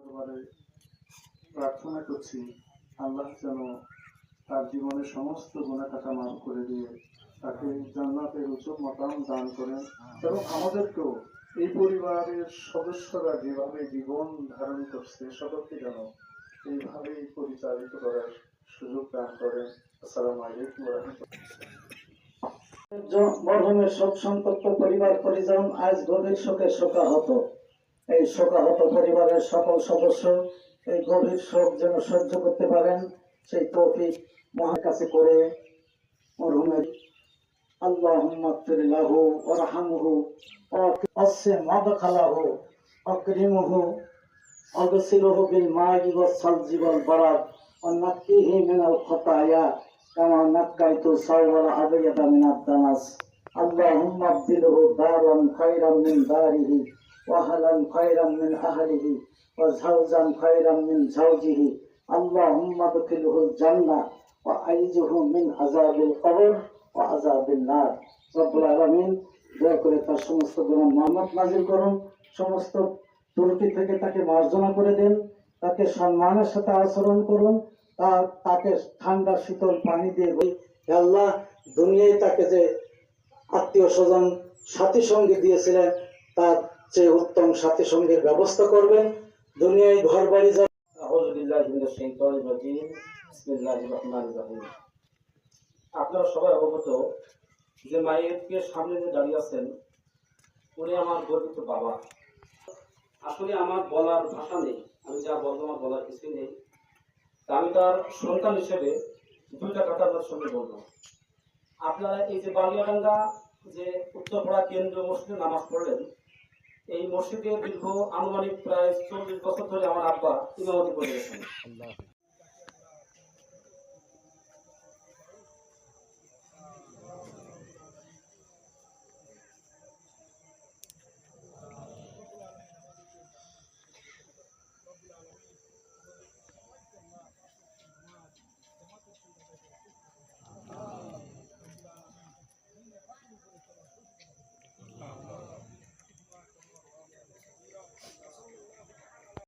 দরবারে প্রার্থনা করছি আল্লাহ যেন তার জীবনের সমস্ত গুনাহ খাতা মাফ করে দিয়ে তাকে জান্নাতের উঁচু মাকাম দান করেন এবং আমাদেরকেও এই পরিবারের সদস্যরা যেভাবে জীবন ধারণ করছে সকলকে যেন এইভাবেই পরিচালিত করার সুযোগ দান করেন। আসসালামু আলাইকুম ওয়া রাহমাতুল্লাহ। মরহুমের শোক সন্তপ্ত পরিবার পরিজন আজ গভীর শোকে শোকাহত। এই শোকাহত পরিবারের সকল সদস্য এই গভীর শোক যেন সহ্য করতে পারেন সেই তৌফিক মহার কাছে করে মরহুমের আল্লাহুম্মা ইগফির লাহু ওয়ারহামহু ওয়াসি মাদখালাহু আকরিমহু ওয়াগসিলহু বিল মা'i ওয়াস সালজি ওয়াল বারাদ ওয়ানাক্কিহি মিনাল খাতায়া কামা নাক্কাইতু সাওয়াল আবিয়াদা মিনাদ দানাস। আল্লাহুম্মা আবদিলহু দারান খায়রাম মিন দারিহি ওয়া আহলান খায়রাম মিন আহলিহি ওয়া যাওজান খায়রাম মিন যাওজিহি। আল্লাহুম্মা আদখিলহুল জান্নাহ ওয়া আইজহু মিন আযাবিল কবর ওয়া আযাবিন নার। রব্বুল আলামিন দয়া করে তার সমস্ত গুনাহ মাফ নাযিল করুন, সমস্ত ত্রুটি থেকে তাকে মার্জনা করে দেন, তাকে সম্মানের সাথে আচরণ করুন, তাকে ঠান্ডা শীতল পানি দিয়ে আল্লাহ দুনিয়ায় তাকে যে আত্মীয় স্বজন সাথী সঙ্গী দিয়েছিলেন তার চেয়ে উত্তম সাথী সঙ্গীর ব্যবস্থা করবেন। দুনিয়ায় ঘর বাড়ি যাবে। আউযু বিল্লাহি মিনাশ শাইতানির রাজীম। বিসমিল্লাহির রহমানির রহিম। আপনারা সবাই অবগত যে মায়েরকে সামনে যে দাঁড়িয়ে আছেন উনি আমার গর্বিত বাবা। আসলে আমার বলার ভাষা নেই, আমি যা বলবো আমার বলার কিছুই নেই। আমি তার সন্তান হিসেবে দুইটা কথা আপনার সঙ্গে বলবো। আপনারা এই যে বালিয়াডাঙ্গা যে উত্তরপাড়া কেন্দ্রীয় মসজিদে নামাজ পড়লেন, এই মসজিদে দীর্ঘ আনুমানিক প্রায় 40 বছর ধরে আমার আব্বা ইমামতি করে গেছেন।